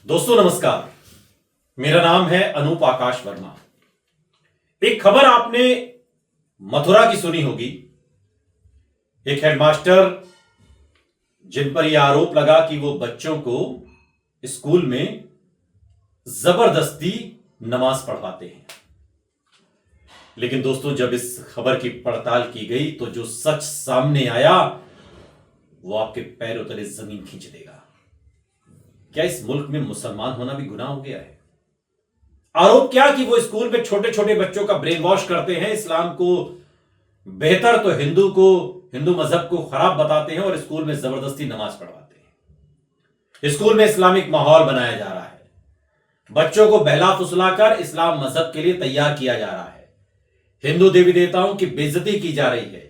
दोस्तों नमस्कार। मेरा नाम है अनूप आकाश वर्मा। एक खबर आपने मथुरा की सुनी होगी। एक हेडमास्टर जिन पर यह आरोप लगा कि वो बच्चों को स्कूल में जबरदस्ती नमाज पढ़वाते हैं। लेकिन दोस्तों, जब इस खबर की पड़ताल की गई तो जो सच सामने आया वो आपके पैरों तले जमीन खींच देगा। क्या इस मुल्क में मुसलमान होना भी गुनाह हो गया है? आरोप क्या कि वो स्कूल में छोटे छोटे बच्चों का ब्रेन वॉश करते हैं, इस्लाम को बेहतर तो हिंदू मजहब को खराब बताते हैं और स्कूल में जबरदस्ती नमाज पढ़वाते हैं। स्कूल में इस्लामिक माहौल बनाया जा रहा है, बच्चों को बहला फुसलाकर इस्लाम मजहब के लिए तैयार किया जा रहा है, हिंदू देवी देवताओं की बेइज्जती की जा रही है,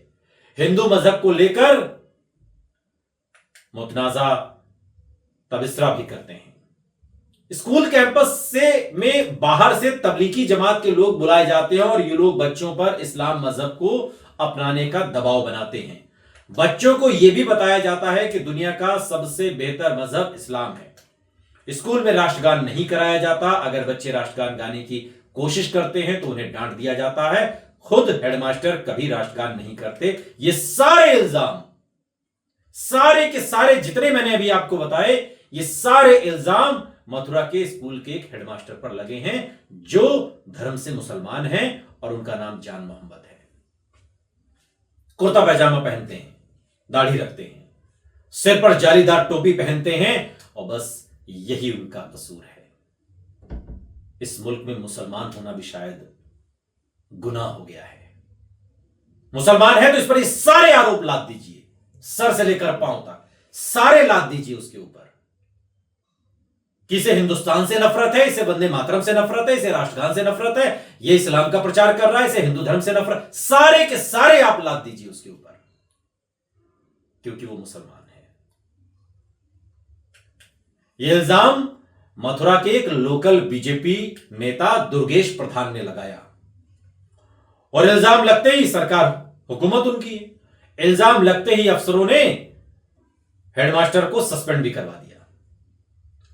हिंदू मजहब को लेकर मुतनाजा तबसरा भी करते हैं। स्कूल कैंपस में बाहर से तबलीगी जमात के लोग बुलाए जाते हैं और ये लोग बच्चों पर इस्लाम मजहब को अपनाने का दबाव बनाते हैं। बच्चों को यह भी बताया जाता है कि दुनिया का सबसे बेहतर मजहब इस्लाम है। स्कूल में राष्ट्रगान नहीं कराया जाता। अगर बच्चे राष्ट्रगान गाने की कोशिश करते हैं तो उन्हें डांट दिया जाता है। खुद हेडमास्टर कभी राष्ट्रगान नहीं करते। ये सारे इल्जाम, सारे के सारे जितने मैंने अभी आपको बताए, ये सारे इल्जाम मथुरा के स्कूल के एक हेडमास्टर पर लगे हैं जो धर्म से मुसलमान हैं और उनका नाम जान मोहम्मद है। कुर्ता पैजामा पहनते हैं, दाढ़ी रखते हैं, सिर पर जालीदार टोपी पहनते हैं और बस यही उनका कसूर है। इस मुल्क में मुसलमान होना भी शायद गुनाह हो गया है। मुसलमान है तो इस पर ये सारे आरोप लाद दीजिए, सर से लेकर पांव तक सारे लाद दीजिए उसके ऊपर। कि इसे हिंदुस्तान से नफरत है, इसे वंदे मातरम से नफरत है, इसे राष्ट्रगान से नफरत है, ये इस्लाम का प्रचार कर रहा है, इसे हिंदू धर्म से नफरत, सारे के सारे आप लाद दीजिए उसके ऊपर, क्योंकि वो मुसलमान है। यह इल्जाम मथुरा के एक लोकल बीजेपी नेता दुर्गेश प्रधान ने लगाया और इल्जाम लगते ही सरकार, हुकूमत उनकी है, इल्जाम लगते ही अफसरों ने हेडमास्टर को सस्पेंड भी करवा दिया।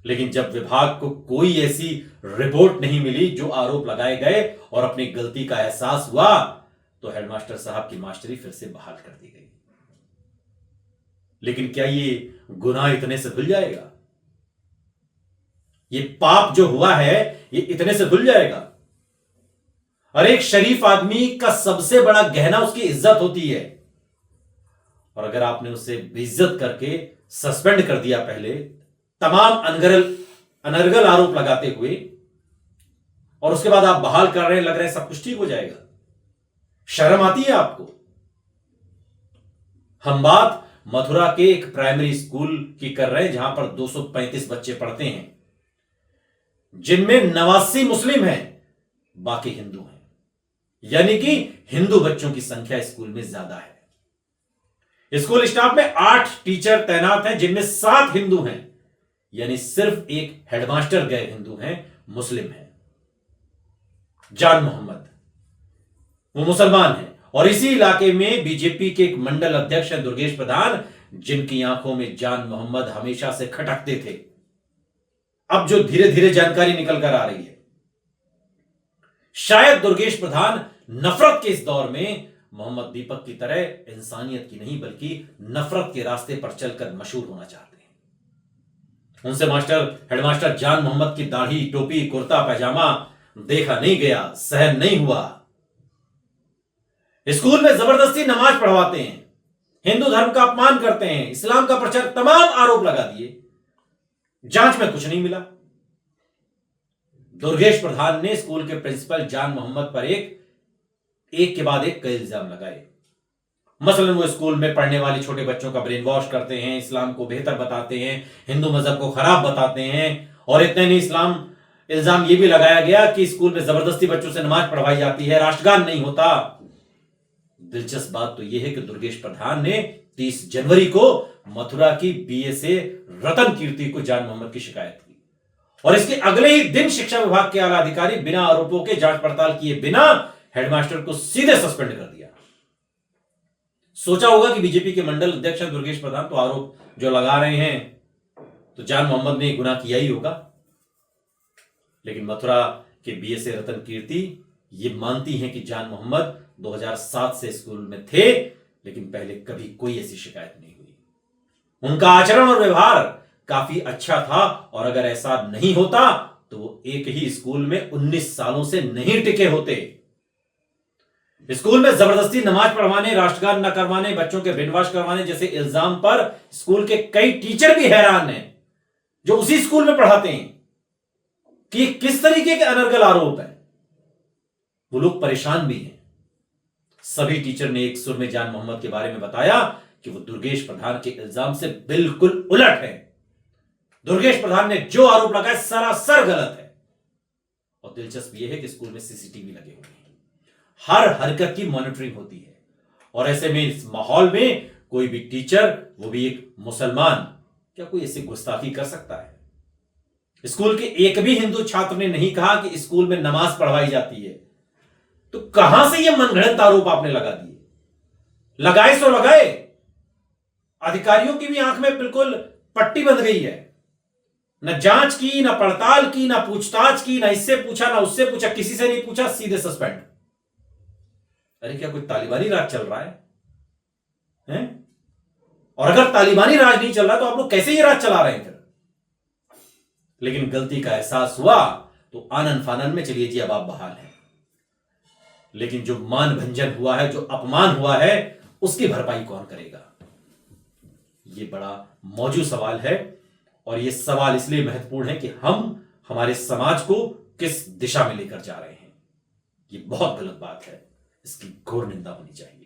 लेकिन जब विभाग को कोई ऐसी रिपोर्ट नहीं मिली जो आरोप लगाए गए और अपनी गलती का एहसास हुआ, तो हेडमास्टर साहब की मास्टरी फिर से बहाल कर दी गई। लेकिन क्या ये गुनाह इतने से धुल जाएगा? ये पाप जो हुआ है ये इतने से धुल जाएगा? और एक शरीफ आदमी का सबसे बड़ा गहना उसकी इज्जत होती है, और अगर आपने उसे बेइज्जत करके सस्पेंड कर दिया पहले, तमाम अनर्गल आरोप लगाते हुए, और उसके बाद आप बहाल कर रहे हैं, लग रहे हैं सब कुछ ठीक हो जाएगा। शर्म आती है आपको? हम बात मथुरा के एक प्राइमरी स्कूल की कर रहे हैं जहां पर 235 बच्चे पढ़ते हैं, जिनमें 89 मुस्लिम हैं, बाकी हिंदू हैं। यानी कि हिंदू बच्चों की संख्या स्कूल में ज्यादा है। स्कूल स्टाफ में 8 टीचर तैनात हैं, जिनमें 7 हिंदू हैं। यानी सिर्फ एक हेडमास्टर गैर हिंदू हैं, मुस्लिम हैं, जान मोहम्मद, वो मुसलमान हैं। और इसी इलाके में बीजेपी के एक मंडल अध्यक्ष हैं दुर्गेश प्रधान, जिनकी आंखों में जान मोहम्मद हमेशा से खटकते थे। अब जो धीरे धीरे जानकारी निकल कर आ रही है, शायद दुर्गेश प्रधान नफरत के इस दौर में मोहम्मद दीपक की तरह इंसानियत की नहीं बल्कि नफरत के रास्ते पर चलकर मशहूर होना चाहते हैं। उनसे हेडमास्टर जान मोहम्मद की दाढ़ी, टोपी, कुर्ता पैजामा देखा नहीं गया, सहन नहीं हुआ। स्कूल में जबरदस्ती नमाज पढ़वाते हैं, हिंदू धर्म का अपमान करते हैं, इस्लाम का प्रचार, तमाम आरोप लगा दिए। जांच में कुछ नहीं मिला। दुर्गेश प्रधान ने स्कूल के प्रिंसिपल जान मोहम्मद पर एक के बाद एक कई इल्जाम लगाए। मसलन वो स्कूल में पढ़ने वाले छोटे बच्चों का ब्रेन वॉश करते हैं, इस्लाम को बेहतर बताते हैं, हिंदू मजहब को खराब बताते हैं। और इतने नहीं, इल्जाम ये भी लगाया गया कि स्कूल में जबरदस्ती बच्चों से नमाज पढ़वाई जाती है, राष्ट्रगान नहीं होता। दिलचस्प बात तो यह है कि दुर्गेश प्रधान ने 30 जनवरी को मथुरा की बीए से रतन कीर्ति को जान मोहम्मद की शिकायत की, और इसके अगले ही दिन शिक्षा विभाग के आला अधिकारी बिना आरोपों के जांच पड़ताल किए बिना हेडमास्टर को सीधे सस्पेंड कर दिया। सोचा होगा कि बीजेपी के मंडल अध्यक्ष दुर्गेश प्रधान तो आरोप जो लगा रहे हैं, तो जान मोहम्मद ने गुनाह किया ही होगा। लेकिन मथुरा के बीएसए रतन कीर्ति ये मानती हैं कि जान मोहम्मद 2007 से स्कूल में थे, लेकिन पहले कभी कोई ऐसी शिकायत नहीं हुई। उनका आचरण और व्यवहार काफी अच्छा था, और अगर ऐसा नहीं होता तो वो एक ही स्कूल में 19 सालों से नहीं टिके होते। स्कूल में जबरदस्ती नमाज पढ़वाने, राष्ट्रगान न करवाने, बच्चों के ब्रेन वॉश करवाने जैसे इल्जाम पर स्कूल के कई टीचर भी हैरान हैं जो उसी स्कूल में पढ़ाते हैं कि किस तरीके के अनर्गल आरोप हैं। वो लोग परेशान भी हैं। सभी टीचर ने एक सुर में जान मोहम्मद के बारे में बताया कि वो दुर्गेश प्रधान के इल्जाम से बिल्कुल उलट है। दुर्गेश प्रधान ने जो आरोप लगाया सरासर गलत है। और दिलचस्प यह है कि स्कूल में सीसीटीवी लगे हुए हैं, हर हरकत की मॉनिटरिंग होती है, और ऐसे में इस माहौल में कोई भी टीचर, वो भी एक मुसलमान, क्या कोई ऐसी गुस्ताखी कर सकता है? स्कूल के एक भी हिंदू छात्र ने नहीं कहा कि स्कूल में नमाज पढ़वाई जाती है। तो कहां से ये मनगढ़ंत आरोप आपने लगा दिए? लगाए सो लगाए। अधिकारियों की भी आंख में बिल्कुल पट्टी बंध गई है। न जांच की, न पड़ताल की, न पूछताछ की, न इससे पूछा न उससे पूछा, किसी से नहीं पूछा, सीधे सस्पेंड। अरे क्या कोई तालिबानी राज चल रहा है? और अगर तालिबानी राज नहीं चल रहा तो आप लोग कैसे ये राज चला रहे हैं फिर? लेकिन गलती का एहसास हुआ तो आनन फानन में चलिए जी अब आप बहाल हैं। लेकिन जो मान भंजन हुआ है, जो अपमान हुआ है, उसकी भरपाई कौन करेगा? ये बड़ा मौजूद सवाल है, और ये सवाल इसलिए महत्वपूर्ण है कि हम हमारे समाज को किस दिशा में लेकर जा रहे हैं। ये बहुत गलत बात है, इसकी घोर निंदा होनी चाहिए।